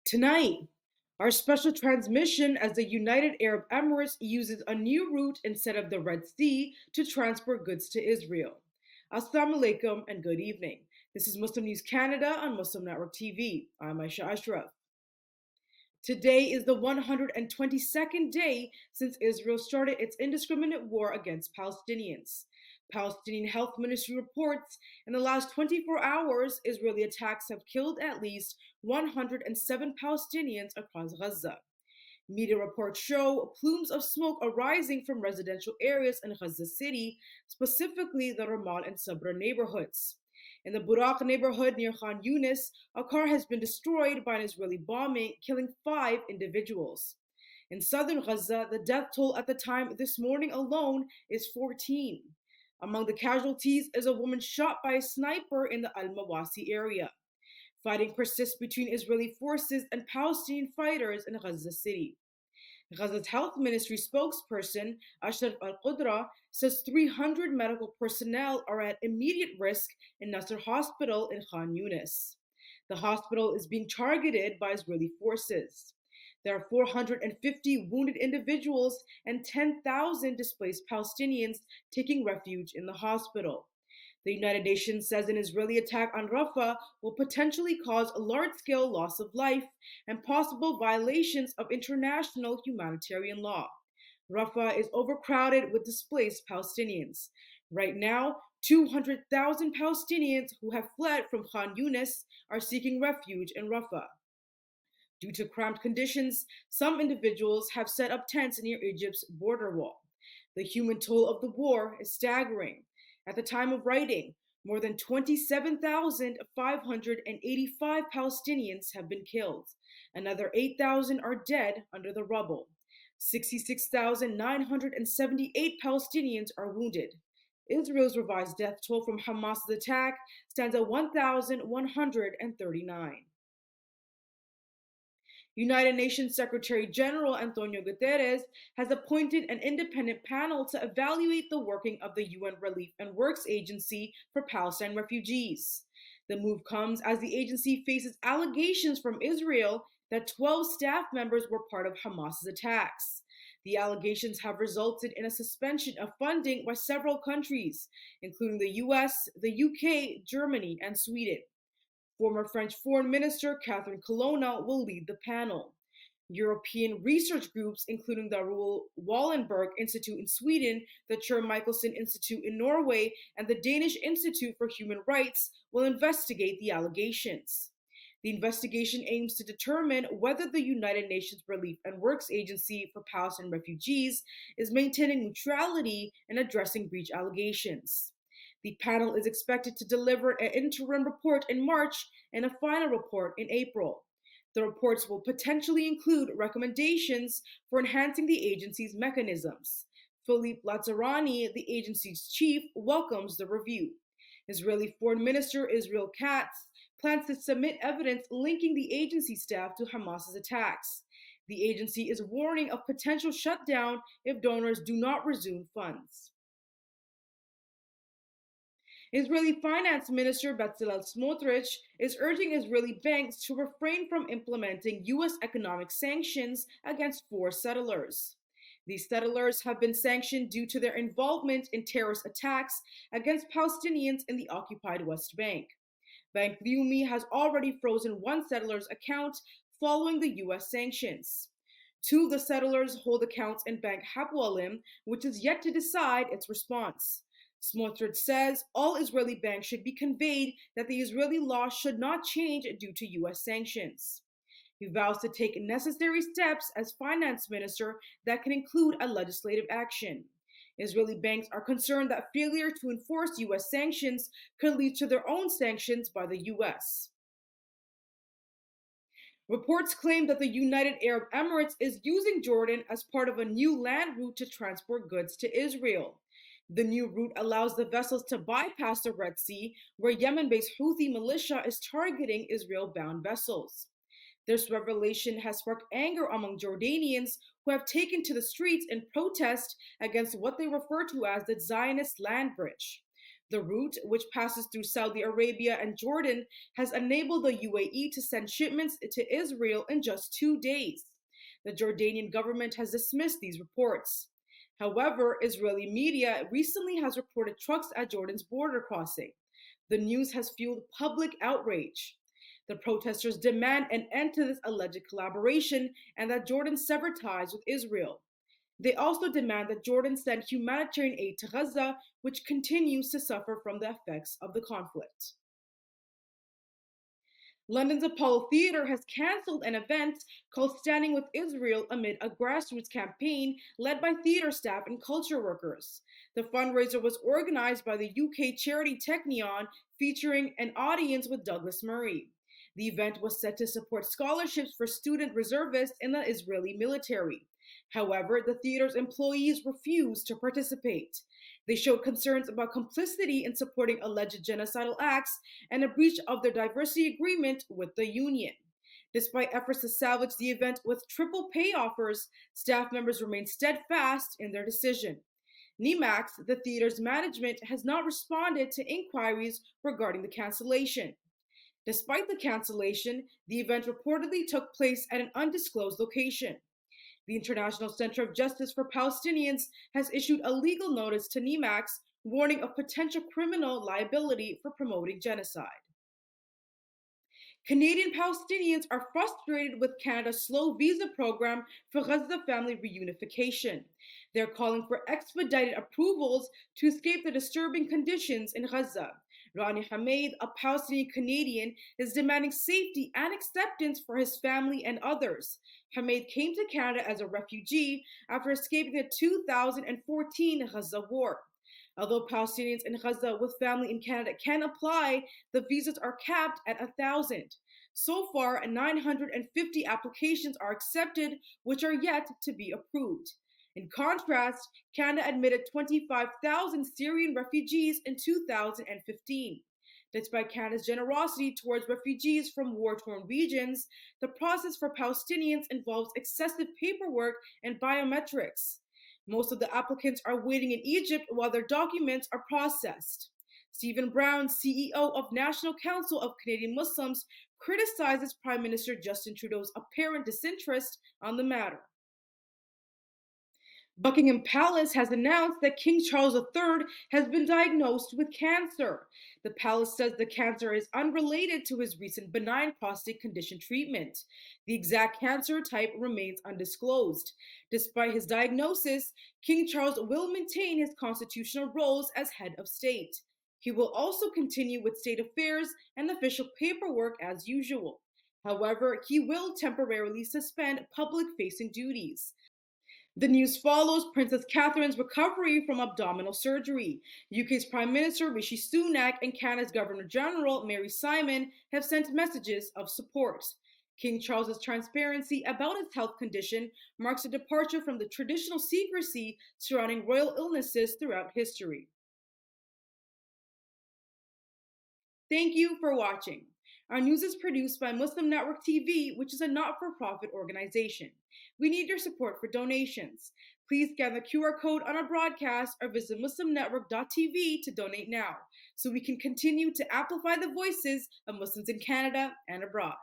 Tonight, our special transmission as the United Arab Emirates uses a new route instead of the Red Sea to transport goods to Israel. Assalamu alaikum and good evening. This is Muslim News Canada on Muslim Network TV. I'm Aisha Ashraf. Today is the 122nd day since Israel started its indiscriminate war against Palestinians. Palestinian Health Ministry reports in the last 24 hours, Israeli attacks have killed at least 107 Palestinians across Gaza. Media reports show plumes of smoke arising from residential areas in Gaza City, specifically the Ramal and Sabra neighborhoods. In the Buraq neighborhood near Khan Yunis, a car has been destroyed by an Israeli bombing, killing 5 individuals. In southern Gaza, the death toll at the time this morning alone is 14. Among the casualties is a woman shot by a sniper in the Al Mawasi area. Fighting persists between Israeli forces and Palestinian fighters in Gaza City. Gaza's health ministry spokesperson, Ashraf al-Qudra, says 300 medical personnel are at immediate risk in Nasser Hospital in Khan Yunis. The hospital is being targeted by Israeli forces. There are 450 wounded individuals and 10,000 displaced Palestinians taking refuge in the hospital. The United Nations says an Israeli attack on Rafah will potentially cause a large-scale loss of life and possible violations of international humanitarian law. Rafah is overcrowded with displaced Palestinians. Right now, 200,000 Palestinians who have fled from Khan Yunis are seeking refuge in Rafah. Due to cramped conditions, some individuals have set up tents near Egypt's border wall. The human toll of the war is staggering. At the time of writing, more than 27,585 Palestinians have been killed. Another 8,000 are dead under the rubble. 66,978 Palestinians are wounded. Israel's revised death toll from Hamas's attack stands at 1,139. United Nations Secretary General Antonio Guterres has appointed an independent panel to evaluate the working of the UN Relief and Works Agency for Palestine refugees. The move comes as the agency faces allegations from Israel that 12 staff members were part of Hamas's attacks. The allegations have resulted in a suspension of funding by several countries, including the US, the UK, Germany, and Sweden. Former French Foreign Minister Catherine Colonna will lead the panel. European research groups, including the Roel Wallenberg Institute in Sweden, the Cher Michelsen Institute in Norway, and the Danish Institute for Human Rights, will investigate the allegations. The investigation aims to determine whether the United Nations Relief and Works Agency for Palestinian Refugees is maintaining neutrality and addressing breach allegations. The panel is expected to deliver an interim report in March and a final report in April. The reports will potentially include recommendations for enhancing the agency's mechanisms. Philippe Lazzarani, the agency's chief, welcomes the review. Israeli Foreign Minister Israel Katz plans to submit evidence linking the agency staff to Hamas's attacks. The agency is warning of potential shutdown if donors do not resume funds. Israeli Finance Minister Bezalel Smotrich is urging Israeli banks to refrain from implementing U.S. economic sanctions against 4 settlers. These settlers have been sanctioned due to their involvement in terrorist attacks against Palestinians in the occupied West Bank. Bank Leumi has already frozen one settler's account following the U.S. sanctions. 2 of the settlers hold accounts in Bank Hapoalim, which is yet to decide its response. Smotrich says all Israeli banks should be conveyed that the Israeli law should not change due to U.S. sanctions. He vows to take necessary steps as finance minister that can include a legislative action. Israeli banks are concerned that failure to enforce U.S. sanctions could lead to their own sanctions by the U.S. Reports claim that the United Arab Emirates is using Jordan as part of a new land route to transport goods to Israel. The new route allows the vessels to bypass the Red Sea, where Yemen-based Houthi militia is targeting Israel-bound vessels. This revelation has sparked anger among Jordanians who have taken to the streets in protest against what they refer to as the Zionist land bridge. The route, which passes through Saudi Arabia and Jordan, has enabled the UAE to send shipments to Israel in just 2 days. The Jordanian government has dismissed these reports. However, Israeli media recently has reported trucks at Jordan's border crossing. The news has fueled public outrage. The protesters demand an end to this alleged collaboration and that Jordan sever ties with Israel. They also demand that Jordan send humanitarian aid to Gaza, which continues to suffer from the effects of the conflict. London's Apollo Theatre has cancelled an event called Standing with Israel amid a grassroots campaign led by theatre staff and culture workers. The fundraiser was organized by the UK charity Technion, featuring an audience with Douglas Murray. The event was set to support scholarships for student reservists in the Israeli military. However, the theater's employees refused to participate. They showed concerns about complicity in supporting alleged genocidal acts and a breach of their diversity agreement with the union. Despite efforts to salvage the event with triple pay offers, staff members remain steadfast in their decision. NEMAX, the theater's management, has not responded to inquiries regarding the cancellation. Despite the cancellation, the event reportedly took place at an undisclosed location. The International Center of Justice for Palestinians has issued a legal notice to NEMAX warning of potential criminal liability for promoting genocide. Canadian Palestinians are frustrated with Canada's slow visa program for Gaza family reunification. They're calling for expedited approvals to escape the disturbing conditions in Gaza. Rani Hamed, a Palestinian Canadian, is demanding safety and acceptance for his family and others. Hamed came to Canada as a refugee after escaping the 2014 Gaza War. Although Palestinians in Gaza with family in Canada can apply, the visas are capped at 1,000. So far, 950 applications are accepted, which are yet to be approved. In contrast, Canada admitted 25,000 Syrian refugees in 2015. Despite Canada's generosity towards refugees from war-torn regions, the process for Palestinians involves excessive paperwork and biometrics. Most of the applicants are waiting in Egypt while their documents are processed. Stephen Brown, CEO of National Council of Canadian Muslims, criticizes Prime Minister Justin Trudeau's apparent disinterest on the matter. Buckingham Palace has announced that King Charles III has been diagnosed with cancer. The palace says the cancer is unrelated to his recent benign prostate condition treatment. The exact cancer type remains undisclosed. Despite his diagnosis, King Charles will maintain his constitutional roles as head of state. He will also continue with state affairs and official paperwork as usual. However, he will temporarily suspend public-facing duties. The news follows Princess Catherine's recovery from abdominal surgery. UK's Prime Minister Rishi Sunak and Canada's Governor General Mary Simon have sent messages of support. King Charles's transparency about his health condition marks a departure from the traditional secrecy surrounding royal illnesses throughout history. Thank you for watching. Our news is produced by Muslim Network TV, which is a not-for-profit organization. We need your support for donations. Please scan the QR code on our broadcast or visit muslimnetwork.tv to donate now, so we can continue to amplify the voices of Muslims in Canada and abroad.